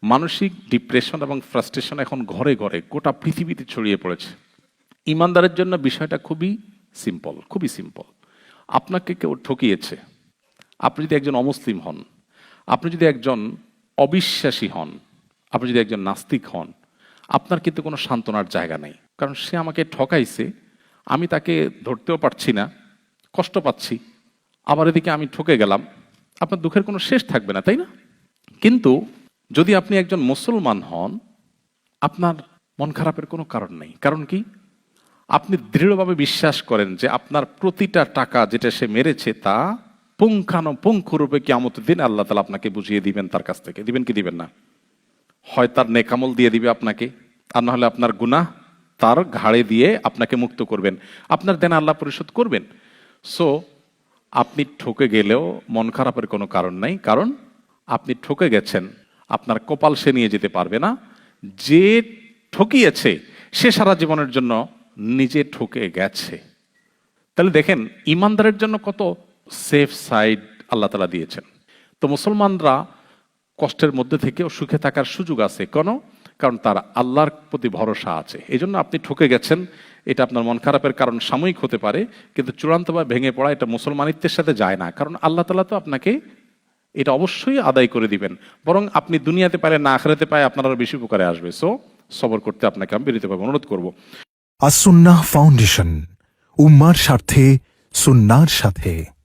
মানসিক ডিপ্রেশন এবং ফ্রাস্ট্রেশন এখন ঘরে ঘরে গোটা পৃথিবীতে ছড়িয়ে পড়েছে। ইমানদারের জন্য বিষয়টা খুবই সিম্পল, খুবই সিম্পল। আপনাকে কেউ ঠকিয়েছে, আপনি যদি একজন অমুসলিম হন, আপনি যদি একজন অবিশ্বাসী হন, আপনি যদি একজন নাস্তিক হন, আপনার কিন্তু কোনো সান্ত্বনার জায়গা নেই। কারণ সে আমাকে ঠকাইছে, আমি তাকে ধরতেও পারছি না, কষ্ট পাচ্ছি, আবার এদিকে আমি ঠকে গেলাম, আপনার দুঃখের কোনো শেষ থাকবে না, তাই না? কিন্তু যদি আপনি একজন মুসলমান হন, আপনার মন খারাপের কোনো কারণ নেই। কারণ কি? আপনি দৃঢ়ভাবে বিশ্বাস করেন যে আপনার প্রতিটা টাকা যেটা সে মেরেছে তা পুঙ্খানুপুঙ্খরূপে কিয়ামতের দিন আল্লাহ তাআলা আপনাকে বুঝিয়ে দিবেন, তার কাছ থেকে দিবেন কি দিবেন না? হয় তার নেকামল দিয়ে দিবে আপনাকে, আর না হলে আপনার গুনাহ তার ঘাড়ে দিয়ে আপনাকে মুক্ত করবেন, আপনার দেনা আল্লাহ পরিশোধ করবেন। সো আপনি ঠকে গেলেও মন খারাপের কোনো কারণ নাই, কারণ আপনি ঠকে গেছেন, আপনার কপাল সে নিয়ে যেতে পারবে না। যে ঠকিয়েছে সে সারা জীবনের জন্য নিজে ঠকে গেছে। তাহলে দেখেন ইমানদারের জন্য কত সেফ সাইড আল্লাহ তাআলা দিয়েছেন। তো মুসলমানরা কষ্টের মধ্যে থেকেও সুখে থাকার সুযোগ আছে, কেন? কারণ তার আল্লাহর প্রতি ভরসা আছে। এই জন্য আপনি ঠকে গেছেন, এটা আপনার মন খারাপের কারণ সাময়িক হতে পারে, কিন্তু চূড়ান্তভাবে ভেঙে পড়া এটা মুসলমানিত্বের সাথে যায় না। কারণ আল্লাহ তাআলা তো আপনাকে এটা অবশ্যই আদায় করে দিবেন, বরং আপনি দুনিয়াতে পারে না আখিরাতে পায় আপনার আরো বেশি উপকারে আসবে। সো সবর করতে আপনাকে আমি বিনীতভাবে অনুরোধ করব। আস-সুন্নাহ ফাউন্ডেশন, উম্মার স্বার্থে সুন্নাহর সাথে।